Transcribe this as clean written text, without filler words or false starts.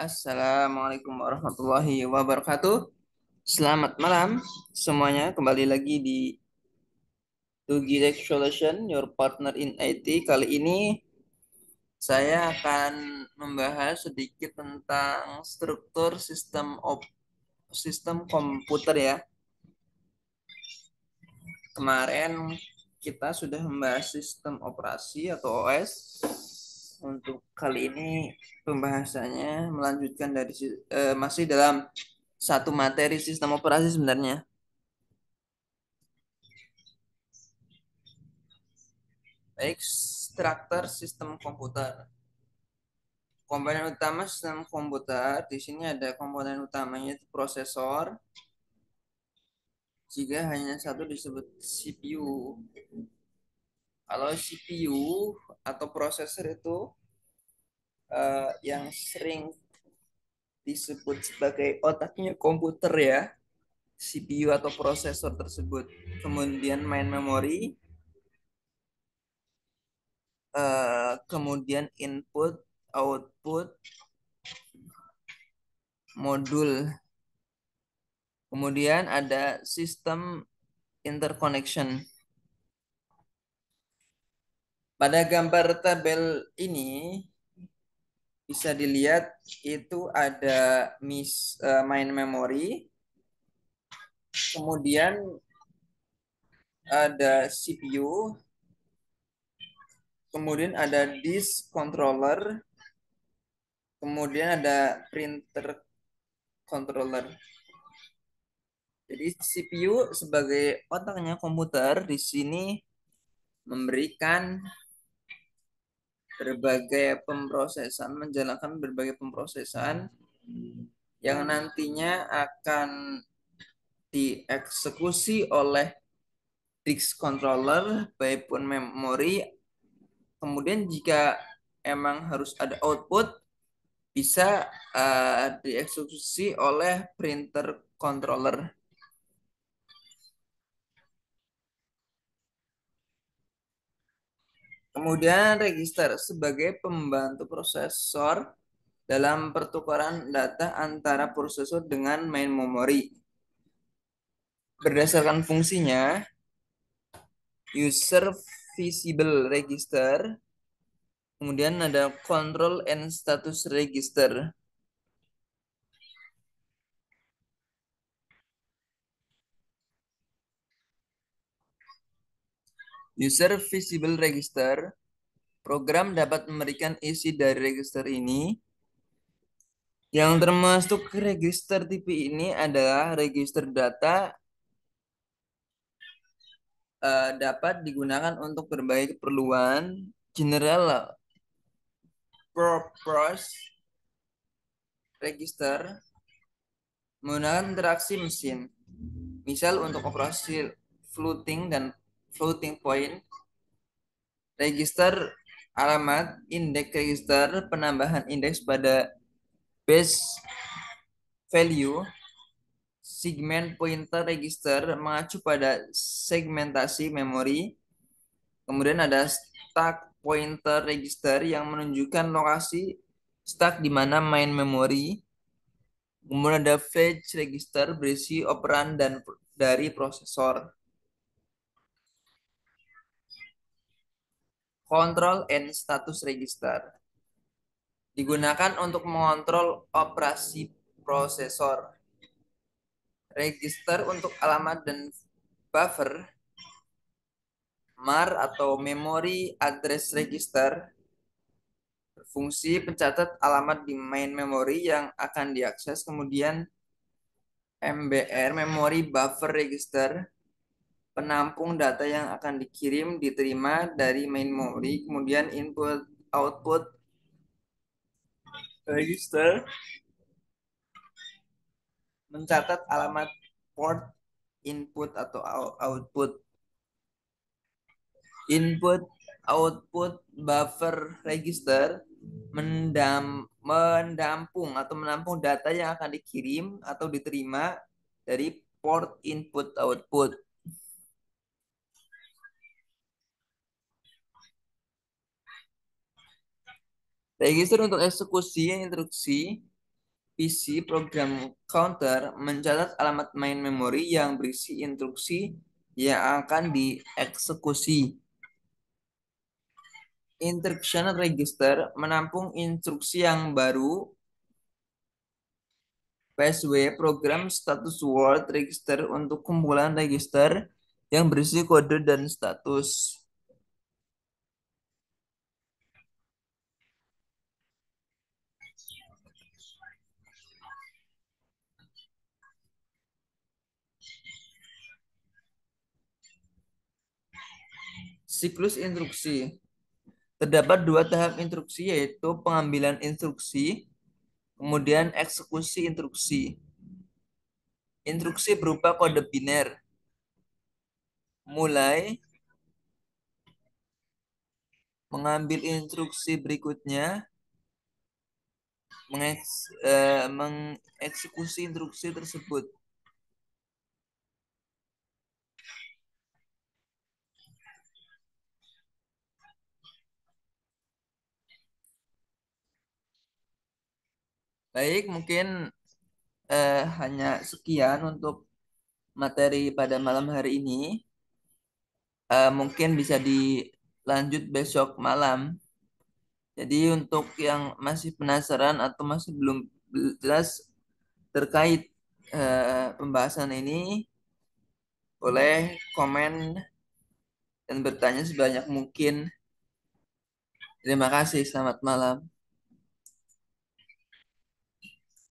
Assalamualaikum warahmatullahi wabarakatuh. Selamat malam semuanya. Kembali lagi di Tugidek Solution, your partner in IT. Kali ini saya akan membahas sedikit tentang struktur sistem komputer ya. Kemarin kita sudah membahas sistem operasi atau OS. Untuk kali ini pembahasannya melanjutkan masih dalam satu materi sistem operasi sebenarnya. Baik, struktur sistem komputer. Komponen utama sistem komputer di sini ada komponen utamanya itu prosesor. Jika hanya satu disebut CPU. Kalau CPU atau prosesor itu yang sering disebut sebagai otaknya komputer ya, CPU atau prosesor tersebut. Kemudian main memori, kemudian input, output, modul. Kemudian ada sistem interconnection. Pada gambar tabel ini bisa dilihat itu ada main memory, kemudian ada CPU, kemudian ada disk controller, kemudian ada printer controller. Jadi CPU sebagai otaknya komputer di sini memberikan menjalankan berbagai pemrosesan yang nantinya akan dieksekusi oleh disk controller maupun memori. Kemudian jika emang harus ada output, bisa dieksekusi oleh printer controller. Kemudian register sebagai pembantu prosesor dalam pertukaran data antara prosesor dengan main memori. Berdasarkan fungsinya, user visible register, kemudian ada control and status register. User visible register, program dapat memberikan isi dari register ini. Yang termasuk register tipe ini adalah register data dapat digunakan untuk berbagai keperluan general purpose register menggunakan interaksi mesin. Misal untuk operasi floating dan floating point, register alamat, indeks register, penambahan indeks pada base value, segment pointer register mengacu pada segmentasi memori. Kemudian ada stack pointer register yang menunjukkan lokasi stack di mana main memori. Kemudian ada fetch register berisi operan dan dari prosesor. Control and status register digunakan untuk mengontrol operasi prosesor. Register untuk alamat dan buffer, MAR atau Memory Address Register, berfungsi pencatat alamat di main memory yang akan diakses. Kemudian MBR, Memory Buffer Register, penampung data yang akan dikirim diterima dari main memory. Kemudian input output register, mencatat alamat port input atau output. Input output buffer register mendampung atau menampung data yang akan dikirim atau diterima dari port input output. Register untuk eksekusi instruksi PC program counter mencatat alamat main memori yang berisi instruksi yang akan dieksekusi. Instruction register menampung instruksi yang baru. PSW program status word register untuk kumpulan register yang berisi kode dan status. Siklus instruksi. Terdapat dua tahap instruksi, yaitu pengambilan instruksi, kemudian eksekusi instruksi. Instruksi berupa kode biner. Mulai mengambil instruksi berikutnya, mengeksekusi instruksi tersebut. Baik, mungkin hanya sekian untuk materi pada malam hari ini. Mungkin bisa dilanjut besok malam. Jadi untuk yang masih penasaran atau masih belum jelas terkait pembahasan ini, boleh komen dan bertanya sebanyak mungkin. Terima kasih, selamat malam.